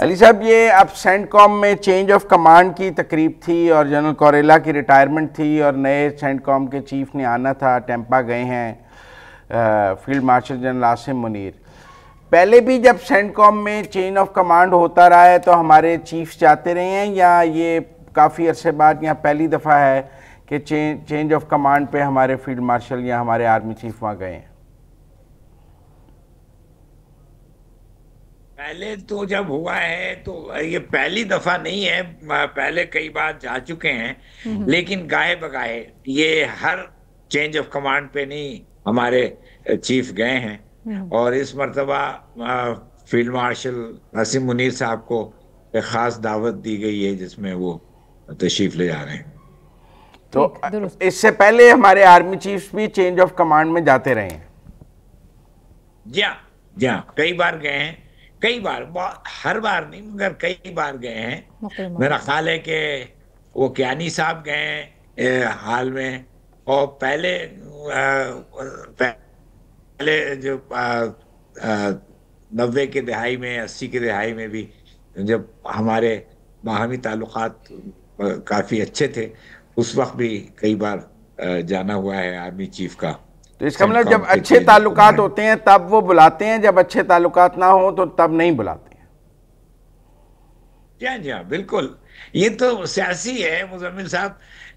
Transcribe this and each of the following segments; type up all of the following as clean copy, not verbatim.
علی صاحب، یہ اب سینٹ کام میں چینج آف کمانڈ کی تقریب تھی اور جنرل کوریلا کی ریٹائرمنٹ تھی اور نئے سینٹ کام کے چیف نے آنا تھا. ٹیمپا گئے ہیں field marshal general Asim Munir. پہلے بھی جب سینٹ کام میں چینج آف کمانڈ ہوتا رہا ہے تو ہمارے چیفز جاتے رہے ہیں، یا یہ کافی عرصے بعد یہاں پہلی دفعہ ہے کہ چینج آف کمانڈ پہ ہمارے فیلڈ مارشل یا ہمارے آرمی چیف وہاں گئے ہیں؟ پہلے تو جب ہوا ہے تو یہ پہلی دفعہ نہیں ہے، پہلے کئی بار جا چکے ہیں، لیکن گائے بگائے یہ ہر چینج آف کمانڈ پہ نہیں ہمارے چیف گئے ہیں. اور اس مرتبہ فیلڈ مارشل عاصم منیر صاحب کو ایک خاص دعوت دی گئی ہے جس میں وہ تشریف لے جا رہے ہیں. تو اس سے پہلے ہمارے آرمی چیفز بھی چینج آف کمانڈ میں جاتے رہے ہیں؟ جی ہاں، کئی بار گئے ہیں، کئی بار، ہر بار نہیں مگر کئی بار گئے ہیں. میرا خیال ہے کہ وہ کیانی صاحب گئے ہیں حال میں، اور پہلے جو 90 کے دہائی میں، 80 کے دہائی میں بھی جب ہمارے باہمی تعلقات کافی اچھے تھے، اس وقت بھی کئی بار جانا ہوا ہے آرمی چیف کا. تو اس کا مطلب جب اچھے تعلقات ہوتے ہیں تب وہ بلاتے ہیں، جب اچھے تعلقات نہ ہوں تو تب نہیں بلاتے ہیں. جی ہاں بالکل. یہ تو سیاسی ہے مزمل صاحب.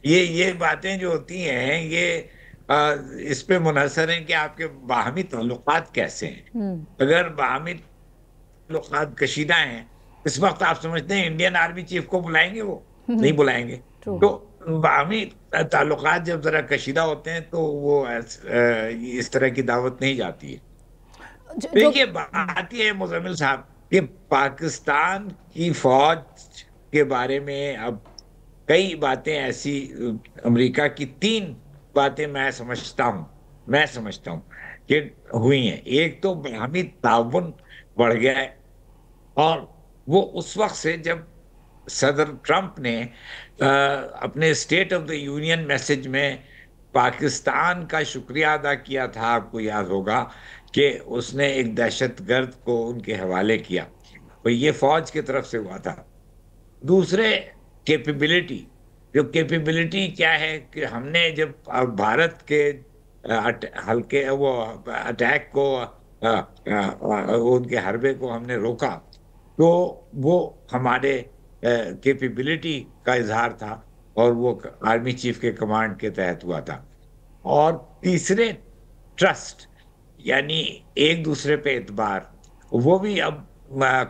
یہ باتیں جو ہوتی ہیں یہ اس پہ منحصر ہیں کہ آپ کے باہمی تعلقات کیسے ہیں. اگر باہمی تعلقات کشیدہ ہیں، اس وقت آپ سمجھتے ہیں انڈین آرمی چیف کو بلائیں گے؟ وہ نہیں بلائیں گے. تو باہمی تعلقات جب ذرا کشیدہ ہوتے ہیں تو وہ اس طرح کی دعوت نہیں جاتی ہے. دیکھیے بات یہ ہے مزمل صاحب کہ پاکستان کی فوج کے بارے میں اب کئی باتیں ایسی، امریکہ کی 3 باتیں میں سمجھتا ہوں کہ ہوئی ہیں. ایک تو باہمی تعاون بڑھ گیا ہے، اور وہ اس وقت سے جب صدر ٹرمپ نے اپنے state of the union message میں پاکستان کا شکریہ ادا کیا تھا. آپ کو یاد ہوگا کہ اس نے ایک دہشت گرد کو ان کے حوالے کیا، اور یہ فوج کی طرف سے ہوا تھا. دوسرے کیپیبلٹی، جو کیپیبلٹی کیا ہے کہ ہم نے جب بھارت کے ہلکے وہ اٹیک کو، ان کے حربے کو ہم نے روکا، تو وہ ہمارے کیپیبلٹی کا اظہار تھا، اور وہ آرمی چیف کے کمانڈ کے تحت ہوا تھا. اور تیسرے ٹرسٹ، یعنی ایک دوسرے پہ اعتبار، وہ بھی اب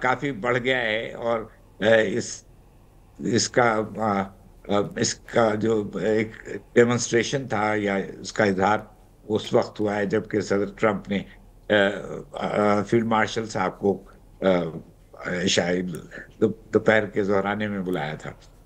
کافی بڑھ گیا ہے. اور اس کا جو ایک ڈیمونسٹریشن تھا یا اس کا اظہار اس وقت ہوا ہے جبکہ صدر ٹرمپ نے فیلڈ مارشل صاحب کو شاید دوپہر کے ظہرانے میں بلایا تھا.